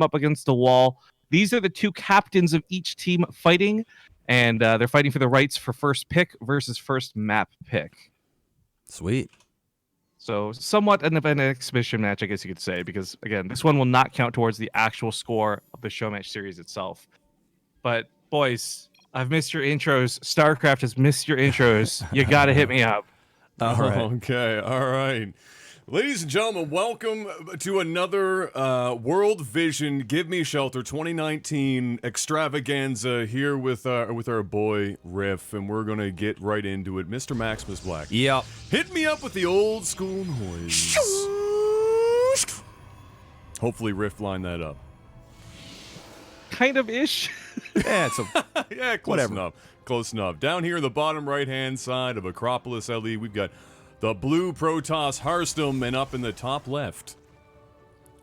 up against the wall. These are the two captains of each team fighting, and they're fighting for the rights for first pick versus first map pick. Sweet. So somewhat of an exhibition match, I guess you could say, because, again, this one will not count towards the actual score of the show match series itself. But, boys, I've missed your intros. StarCraft has missed your intros. You got to hit me up. All right. Okay, all right. Ladies and gentlemen, welcome to another World Vision Give Me Shelter 2019 extravaganza here with our boy Riff, and we're gonna get right into it. Mr. Maximus Black. Yep. Hit me up with the old school noise. Hopefully Riff lined that up. Kind of ish. Yeah, it's Yeah, close enough. Close enough. Down here in the bottom right-hand side of Acropolis LE, we've got the blue Protoss Harstem, and up in the top left,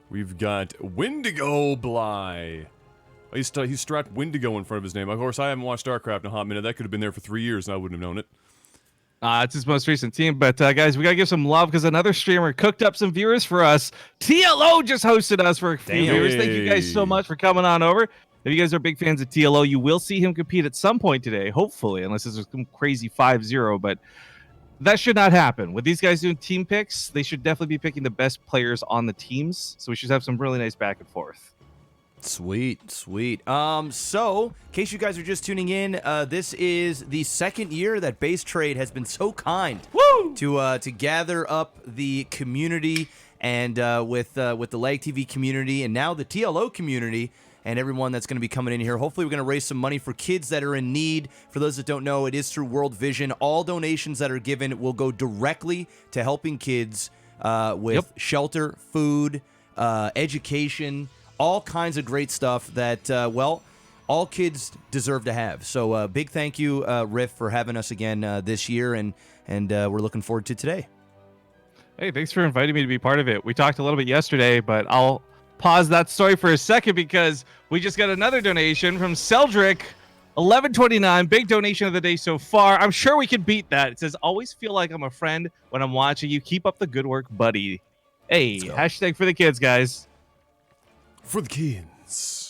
we've got WindigoBly. He's strapped Windigo in front of his name. Of course, I haven't watched StarCraft in a hot minute. That could have been there for 3 years, and I wouldn't have known it. It's his most recent team, but guys, we gotta give some love because another streamer cooked up some viewers for us. TLO just hosted us for a few viewers. Thank you guys so much for coming on over. If you guys are big fans of TLO, you will see him compete at some point today, hopefully, unless it's some crazy 5-0, but that should not happen. With these guys doing team picks, they should definitely be picking the best players on the teams, so we should have some really nice back and forth. Sweet, sweet. So, in case you guys are just tuning in, this is the second year that Base Trade has been so kind to gather up the community and with the Lag TV community and now the TLO community and everyone that's going to be coming in here. Hopefully, we're going to raise some money for kids that are in need. For those that don't know, it is through World Vision. All donations that are given will go directly to helping kids with shelter, food, education, all kinds of great stuff that, all kids deserve to have. So big thank you, Riff, for having us again this year, and we're looking forward to today. Hey, thanks for inviting me to be part of it. We talked a little bit yesterday, but I'll pause that story for a second because we just got another donation from Celdric, 1129, big donation of the day so far. I'm sure we can beat that. It says, always feel like I'm a friend when I'm watching you. Keep up the good work, buddy. Hey, hashtag for the kids, guys. For the kids.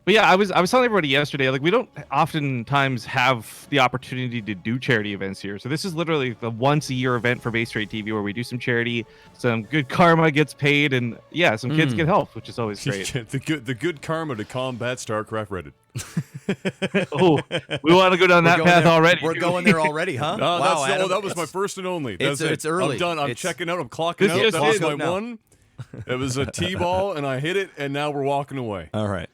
But yeah, I was telling everybody yesterday, like, we don't oftentimes have the opportunity to do charity events here. So this is literally the once-a-year event for BasetradeTV where we do some charity, some good karma gets paid, and yeah, some kids get help, which is always great. the good karma to combat StarCraft Reddit. Oh, we want to go down that path already. We're going there already, huh? Wow, that was my first and only. It's early. I'm done. I'm checking out. I'm clocking out. That was my one. It was a T-ball, and I hit it, and now we're walking away. All right.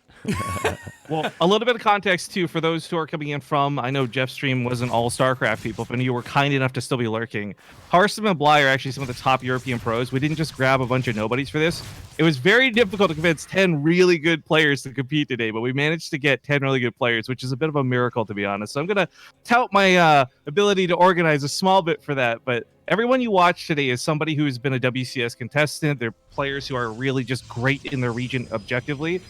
Well, a little bit of context too for those who are coming in from, I know Jeff's stream wasn't all StarCraft people, but you were kind enough to still be lurking. Harstem and Bly are actually some of the top European pros. We didn't just grab a bunch of nobodies for this. It was very difficult to convince 10 really good players to compete today, but we managed to get 10 really good players, which is a bit of a miracle, to be honest. So I'm going to tout my ability to organize a small bit for that, but everyone you watch today is somebody who has been a WCS contestant. They're players who are really just great in their region objectively.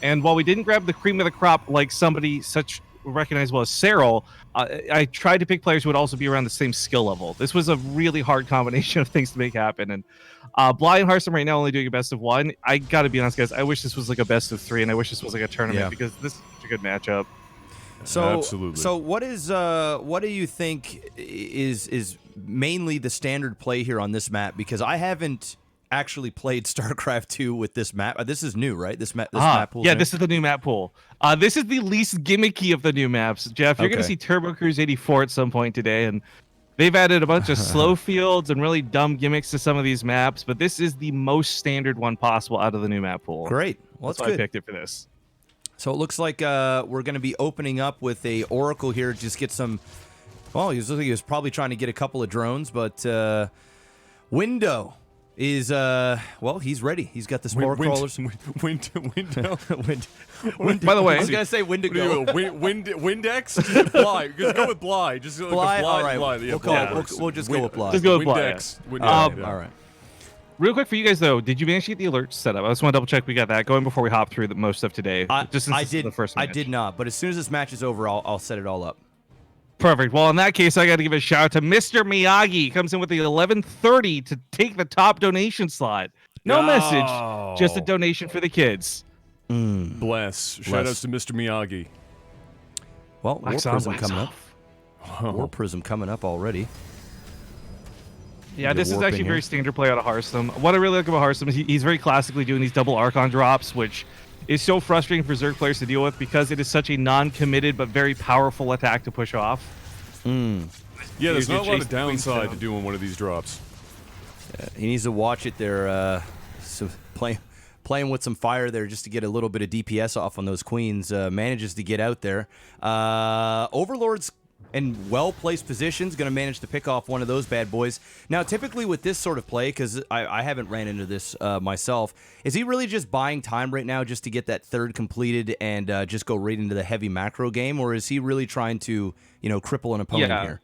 And while we didn't grab the cream of the crop like somebody such recognizable as Cyril, I tried to pick players who would also be around the same skill level. This was a really hard combination of things to make happen. And Bly and Harstem right now only doing a best of one. I got to be honest, guys, I wish this was like a best of three, and I wish this was like a tournament because this is such a good matchup. So, absolutely. So what do you think is mainly the standard play here on this map? Because I haven't actually played StarCraft 2 with this map. This is new, right? This map pool. Yeah, this is the new map pool. This is the least gimmicky of the new maps. Jeff, you're going to see Turbo Cruise 84 at some point today, and they've added a bunch of slow fields and really dumb gimmicks to some of these maps, but this is the most standard one possible out of the new map pool. Great. Well, that's why good. I picked it for this. So it looks like we're going to be opening up with a Oracle here. Just get some. Well, he was probably trying to get a couple of drones, but Window is he's ready. He's got the spore crawlers. Window. By the way, I was gonna say Windigo. Windex. Bly. Just go with Bly. Just go Bly. All right. Bly. We'll just go with Bly. Just go with Bly. Windex. All right. Real quick for you guys though, did you manage to get the alerts set up? I just want to double check we got that going before we hop through the most stuff today. Just since I this is the first match. I did not, but as soon as this match is over, I'll set it all up. Perfect. Well, in that case, I got to give a shout out to Mr. Miyagi. Comes in with the 11:30 to take the top donation slot. No message, just a donation for the kids. Bless. Shout-outs to Mr. Miyagi. Well, War Wax on, Prism wax coming up. Oh. War Prism coming up already. Yeah, Good this is warping actually here. very standard play out of Harstem. What I really like about Harstem is he's very classically doing these double Archon drops, which is so frustrating for Zerg players to deal with because it is such a non-committed but very powerful attack to push off. Yeah, there's You're not a lot of chasing the Queen's downside to down. doing one of these drops. He needs to watch it there. So playing with some fire there just to get a little bit of DPS off on those queens. Manages to get out there. Overlord's in well-placed positions, going to manage to pick off one of those bad boys. Now, typically with this sort of play, because I haven't ran into this myself, is he really just buying time right now just to get that third completed and just go right into the heavy macro game, or is he really trying to, cripple an opponent Yeah. here?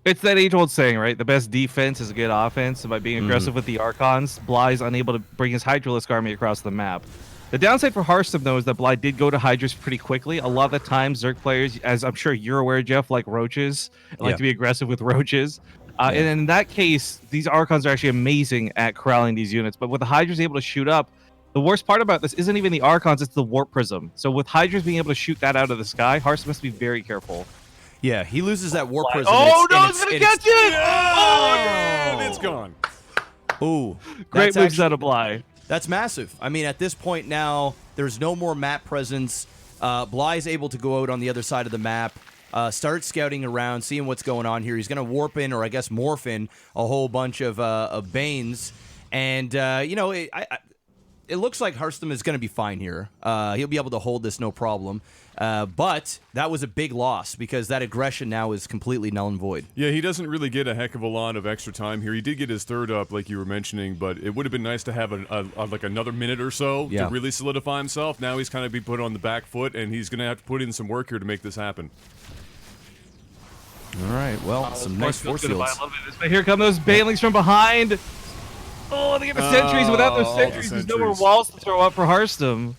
It's that age-old saying, right? The best defense is a good offense, and by being aggressive with the Archons, Bly's unable to bring his Hydralisk army across the map. The downside for Harstem, though, is that Bly did go to Hydras pretty quickly. A lot of the time, Zerg players, as I'm sure you're aware, Jeff, like roaches, like to be aggressive with roaches. And in that case, these Archons are actually amazing at corralling these units. But with the Hydras able to shoot up, the worst part about this isn't even the Archons, it's the Warp Prism. So with Hydras being able to shoot that out of the sky, Harstem must be very careful. Yeah, he loses that War Prism. Oh, no, he's going to catch it! And it's gone. Ooh. Great that's moves out of Bly. That's massive. I mean, at this point now, there's no more map presence. Bly's able to go out on the other side of the map, start scouting around, seeing what's going on here. He's going to warp in, or I guess morph in, a whole bunch of Banes. And, it looks like Harstem is going to be fine here. He'll be able to hold this no problem. But that was a big loss because that aggression now is completely null and void. Yeah, he doesn't really get a heck of a lot of extra time here. He did get his third up, like you were mentioning, but it would have been nice to have like another minute or so to really solidify himself. Now he's kind of be put on the back foot, and he's going to have to put in some work here to make this happen. All right, well, some nice force fields. But here come those Banelings from behind. Oh, they get the sentries. Without those sentries, there's no more walls to throw up for Harstem.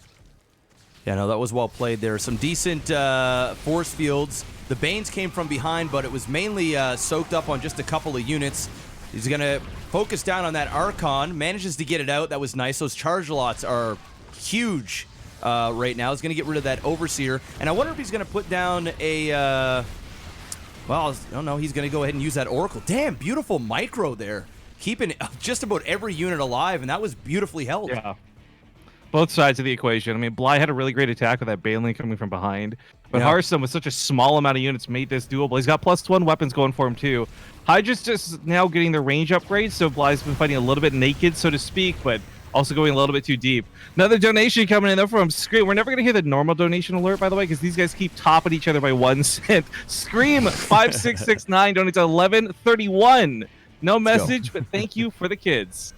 Yeah, no, that was well played there. Some decent force fields. The Banes came from behind, but it was mainly soaked up on just a couple of units. He's going to focus down on that Archon. Manages to get it out. That was nice. Those charge lots are huge right now. He's going to get rid of that Overseer. And I wonder if he's going to put down a... well, I don't know. He's going to go ahead and use that Oracle. Damn, beautiful micro there. Keeping just about every unit alive, and that was beautifully held. Yeah. Both sides of the equation. I mean, Bly had a really great attack with that Baneling coming from behind. But Harstem, with such a small amount of units, made this doable. He's got +1 weapons going for him, too. Hydra's just now getting the range upgrades, so Bly's been fighting a little bit naked, so to speak, but also going a little bit too deep. Another donation coming in, though, from Scream. We're never going to hear the normal donation alert, by the way, because these guys keep topping each other by 1 cent. Scream5669 donates 1131. No message, but thank you for the kids.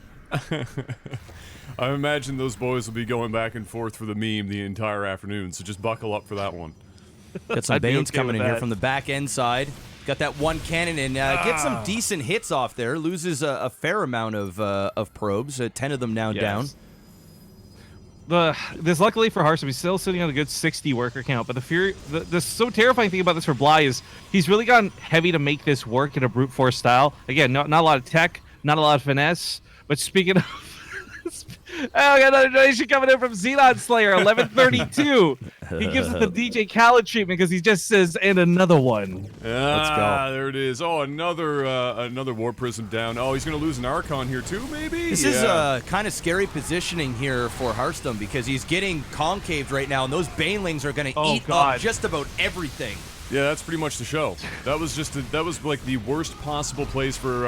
I imagine those boys will be going back and forth for the meme the entire afternoon, so just buckle up for that one. Got some Banes coming in here from the back end side. Got that one cannon and get some decent hits off there. Loses a fair amount of probes, 10 of them now down. This luckily for Harstem, he's still sitting on a good 60 worker count. But the so terrifying thing about this for Bly is he's really gone heavy to make this work in a brute force style. Again, not a lot of tech, not a lot of finesse. But speaking of, I got another donation coming in from Xenon Slayer, 1132. He gives us the DJ Khaled treatment because he just says, and another one. Let's go. There it is. Oh, another War Prism down. Oh, he's going to lose an Archon here too, maybe? This is kind of scary positioning here for Harstem because he's getting concaved right now, and those Banelings are going to eat up just about everything. Yeah, that's pretty much the show. That was like the worst possible place for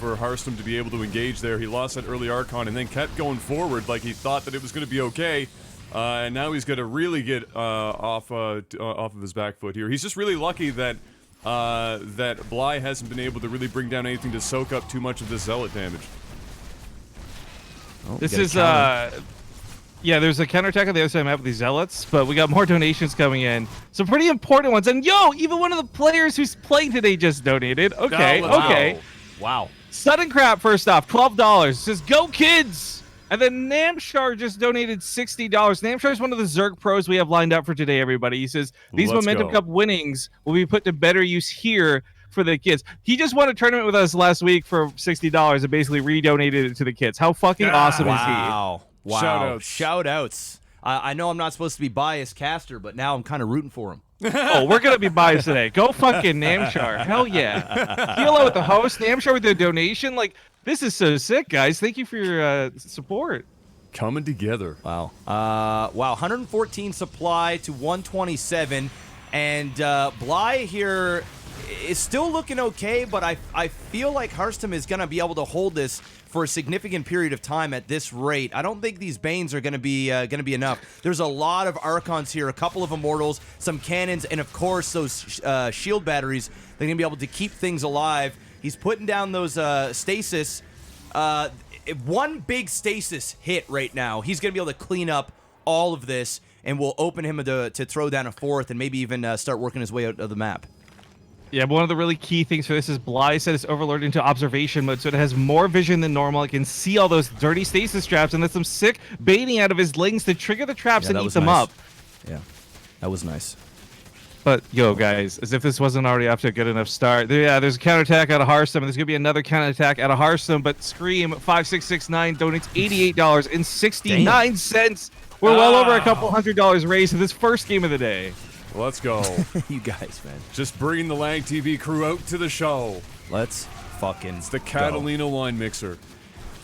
Harstem to be able to engage there. He lost that early Archon and then kept going forward like he thought that it was going to be okay. And now he's going to really get off of his back foot here. He's just really lucky that that Bly hasn't been able to really bring down anything to soak up too much of this Zealot damage. Oh, This is yeah, there's a counterattack on the other side of the map with these Zealots, but we got more donations coming in. Some pretty important ones. And yo, even one of the players who's playing today just donated. Okay, okay. Wow. Sudden Crap, first off, $12. Says, go kids! And then Namshar just donated $60. Namshar is one of the Zerg pros we have lined up for today, everybody. He says, these Let's Momentum go. Cup winnings will be put to better use here for the kids. He just won a tournament with us last week for $60 and basically redonated it to the kids. How fucking awesome is he? Wow. Shout-outs. Shout-outs. I know I'm not supposed to be biased caster, but now I'm kind of rooting for him. Oh, we're gonna be biased today. Go fucking Namchar. Hell yeah. Heal out with the host, Namchar with the donation. Like, this is so sick, guys. Thank you for your support. Coming together. Wow. Wow. 114 supply to 127, and Bly here is still looking okay, but I feel like Harstem is gonna be able to hold this for a significant period of time at this rate. I don't think these Banes are going to be enough. There's a lot of Archons here, a couple of Immortals, some Cannons, and of course those shield batteries. They're going to be able to keep things alive. He's putting down those stasis. One big stasis hit right now. He's going to be able to clean up all of this, and will open him to throw down a fourth and maybe even start working his way out of the map. Yeah, but one of the really key things for this is Bly set his Overlord into observation mode, so it has more vision than normal. It can see all those dirty stasis traps, and there's some sick baiting out of his lings to trigger the traps and eat them up. Yeah, that was nice. But, yo, guys, as if this wasn't already off to a good enough start. There's a counterattack out of Harstem, and there's going to be another counterattack out of Harstem, but Scream 5669 donates $88.69. We're well over a couple $100 raised in this first game of the day. Let's go. You guys, man. Just bringing the Lang TV crew out to the show. Let's fucking It's the Catalina wine mixer.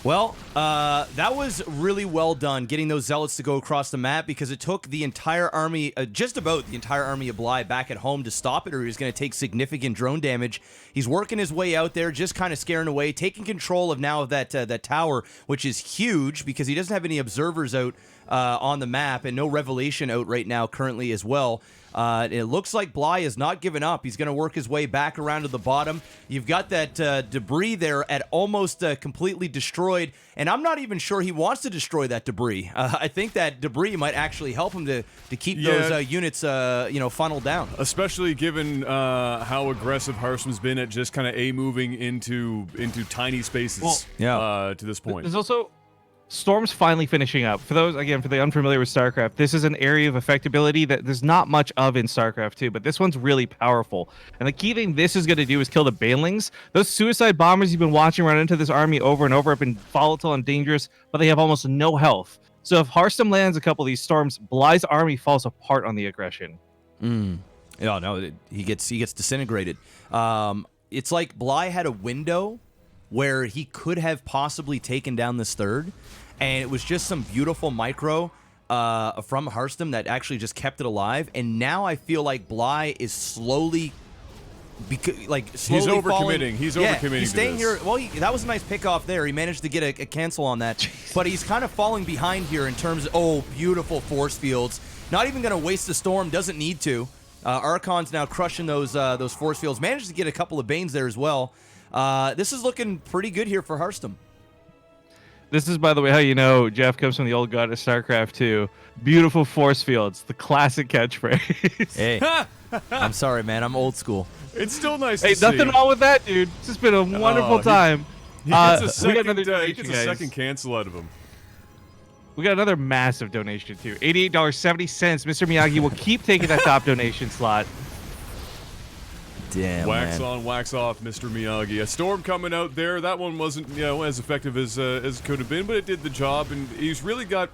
Well, that was really well done, getting those Zealots to go across the map, because it took the entire army, just about the entire army of Bly back at home to stop it, or he was going to take significant drone damage. He's working his way out there, just kind of scaring away, taking control of now of that tower, which is huge, because he doesn't have any observers out on the map, and no revelation out right now currently as well. It looks like Bly is not giving up. He's going to work his way back around to the bottom. You've got that debris there at almost completely destroyed, and I'm not even sure he wants to destroy that debris. I think that debris might actually help him to keep those units funneled down. Especially given how aggressive Harstem's been at just kind of moving into tiny spaces to this point. There's also Storm's finally finishing up. For those, again, for the unfamiliar with StarCraft, this is an area of effectability that there's not much of in StarCraft 2, but this one's really powerful. And the key thing this is going to do is kill the Banelings. Those suicide bombers you've been watching run into this army over and over have been volatile and dangerous, but they have almost no health. So if Harstem lands a couple of these storms, Bly's army falls apart on the aggression. Yeah, no, he gets disintegrated. It's like Bly had a window where he could have possibly taken down this third, and it was just some beautiful micro from Harstem that actually just kept it alive. And now I feel like Bly is slowly he's overcommitting. He's overcommitting. He's staying here. Well, that was a nice pick off there. He managed to get a cancel on that, but he's kind of falling behind here in terms of beautiful force fields. Not even going to waste the storm. Doesn't need to. Archon's now crushing those force fields. Managed to get a couple of Banes there as well. This is looking pretty good here for Harstem. This is, by the way, how you know Jeff comes from the old god of StarCraft 2. Beautiful force fields, the classic catchphrase. Hey, I'm sorry, man. I'm old school. It's still nice to see. Hey, nothing wrong with that, dude. It's just been a wonderful time. He gets a we got another second cancel out of him. We got another massive donation, too. $88.70. Mr. Miyagi will keep taking that top donation slot. Damn, wax man. on, wax off, Mr. Miyagi. A storm coming out there. That one wasn't, as effective as it could have been, but it did the job. And he's really got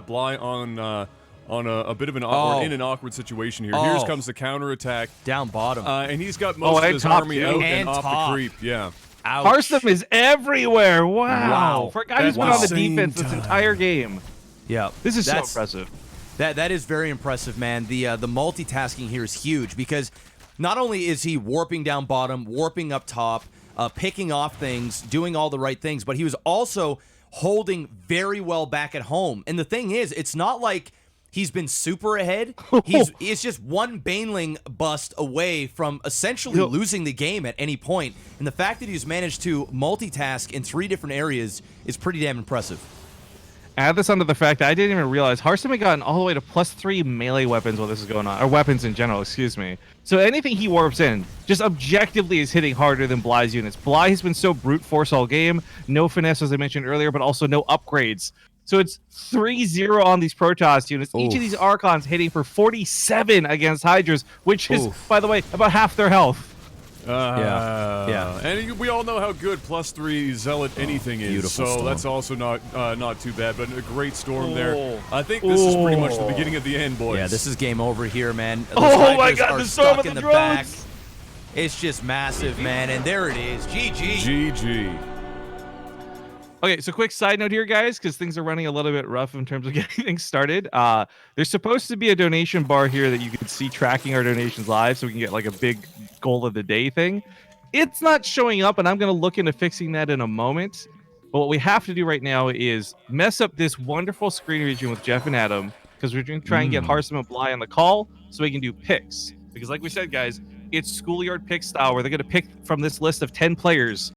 Bly on a bit of an awkward situation here. Here comes the counterattack Down bottom, and he's got most of his army out and off the creep. Yeah. Harstem is everywhere. Wow. For a guy who's been on the defense this entire game. Yeah. This is so impressive. That is very impressive, man. The multitasking here is huge, because not only is he warping down bottom, warping up top, picking off things, doing all the right things, but he was also holding very well back at home. And the thing is, it's not like he's been super ahead. It's just one Baneling bust away from essentially losing the game at any point. And the fact that he's managed to multitask in 3 different areas is pretty damn impressive. Add this onto the fact that I didn't even realize Harstem had gotten all the way to +3 melee weapons while this is going on. Or weapons in general, excuse me. So anything he warps in, just objectively is hitting harder than Bly's units. Bly has been so brute force all game. No finesse, as I mentioned earlier, but also no upgrades. So it's 3-0 on these Protoss units. Each of these Archons hitting for 47 against Hydras, which is, by the way, about half their health. Yeah. And we all know how good +3 Zealot anything is, beautiful so storm. that's also not too bad, but a great storm there. I think this is pretty much the beginning of the end, boys. Yeah, this is game over here, man. The Oh my snipers God, are the storm stuck of in the the back. drones! It's just massive, man, and there it is. GG. GG. Okay, so quick side note here, guys, because things are running a little bit rough in terms of getting things started. There's supposed to be a donation bar here that you can see tracking our donations live, so we can get like a big goal of the day thing. It's not showing up, and I'm going to look into fixing that in a moment. But what we have to do right now is mess up this wonderful screen region with Jeff and Adam, because we're going to try and get Harstem and Bly on the call so we can do picks. Because like we said, guys, it's schoolyard pick style, where they're going to pick from this list of 10 players